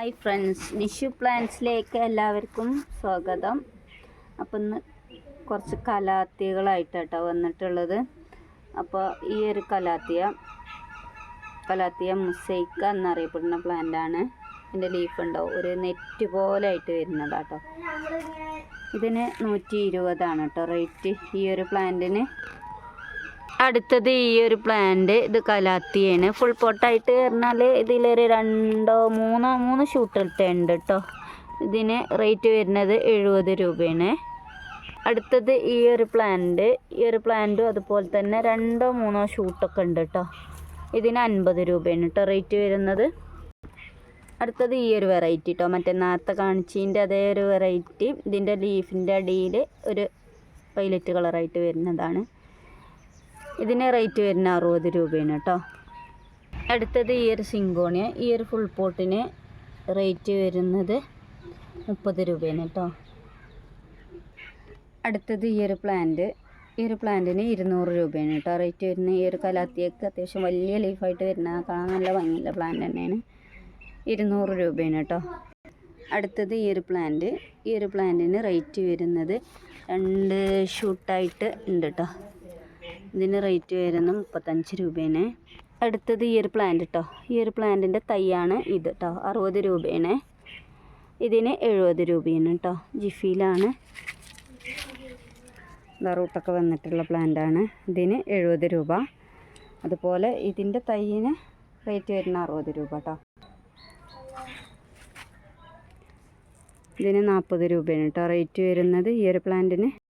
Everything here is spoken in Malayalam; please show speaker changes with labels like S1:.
S1: ഹായ് ഫ്രണ്ട്സ്, നിഷു പ്ലാന്റ്സിലേക്ക് എല്ലാവർക്കും സ്വാഗതം. അപ്പം ഇന്ന് കുറച്ച് കലാത്തികളായിട്ടാട്ടോ വന്നിട്ടുള്ളത്. അപ്പോൾ ഈ ഒരു കലാത്തിയ മുസൈക്ക എന്നറിയപ്പെടുന്ന പ്ലാന്റാണ്. ഇതിൻ്റെ ലീഫ് ഉണ്ടാവും, ഒരു നെറ്റ് പോലെ ആയിട്ട് വരുന്നതാട്ടോ. ഇതിന് 120 കേട്ടോ റേറ്റ് ഈ ഒരു പ്ലാന്റിന്. അടുത്തത് ഈ ഒരു പ്ലാന്റ്, ഇത് കലാത്തിയാണ്. ഫുൾ പോട്ടായിട്ട് പറഞ്ഞാൽ ഇതിലൊരു 2-3 ഷൂട്ടിലത്തെ ഉണ്ട് കേട്ടോ. ഇതിന് റേറ്റ് വരുന്നത് 70 രൂപയാണ്. അടുത്തത് ഈ ഒരു പ്ലാന്റും അതുപോലെ തന്നെ 2-3 ഷൂട്ടൊക്കെ ഉണ്ട് കേട്ടോ. ഇതിന് 50 രൂപയാണ് കേട്ടോ റേറ്റ് വരുന്നത്. അടുത്തത് ഈ ഒരു വെറൈറ്റി കേട്ടോ, മറ്റേ നേരത്തെ കാണിച്ചതിൻ്റെ അതേ ഒരു വെറൈറ്റി. ഇതിൻ്റെ ലീഫിൻ്റെ അടിയിൽ ഒരു വൈലറ്റ് കളറായിട്ട് വരുന്നതാണ്. ഇതിന് റേറ്റ് വരുന്ന 60 രൂപയാണ് കേട്ടോ. അടുത്തത് ഈ ഒരു സിങ്കോണിയ, ഈ ഒരു ഫുൾ പോട്ടിന് റേറ്റ് വരുന്നത് 30 രൂപയാണ് കേട്ടോ. അടുത്തത് ഈ ഒരു പ്ലാന്റിന് 200 രൂപയാണ് കേട്ടോ റേറ്റ് വരുന്നത്. ഈ ഒരു കലാത്തിയൊക്കെ അത്യാവശ്യം വലിയ ലീഫായിട്ട് വരുന്ന, കാണാൻ നല്ല ഭംഗിയുള്ള പ്ലാന്റ് തന്നെയാണ്. 200 രൂപയാണ് കേട്ടോ. അടുത്തത് ഈ ഒരു പ്ലാന്റിന് റേറ്റ് വരുന്നത് 2 ഷൂട്ടായിട്ട് ഉണ്ട് കേട്ടോ. ഇതിന് റേറ്റ് വരുന്നത് 35 രൂപയാണ്. അടുത്തത് ഈ ഒരു പ്ലാന്റ് കേട്ടോ, ഈ ഒരു പ്ലാന്റിൻ്റെ തൈയാണ് ഇത് കേട്ടോ. 60 രൂപയാണ്. ഇതിന് 70 രൂപയാണ് കേട്ടോ. ജിഫിയിലാണ് റൂട്ടൊക്കെ വന്നിട്ടുള്ള പ്ലാന്റാണ്. ഇതിന് 70 രൂപ. അതുപോലെ ഇതിൻ്റെ തൈയിന് റേറ്റ് വരുന്ന 60 രൂപ കേട്ടോ. ഇതിന് 40 രൂപയാണ് കേട്ടോ റേറ്റ് വരുന്നത് ഈ ഒരു പ്ലാന്റിന്.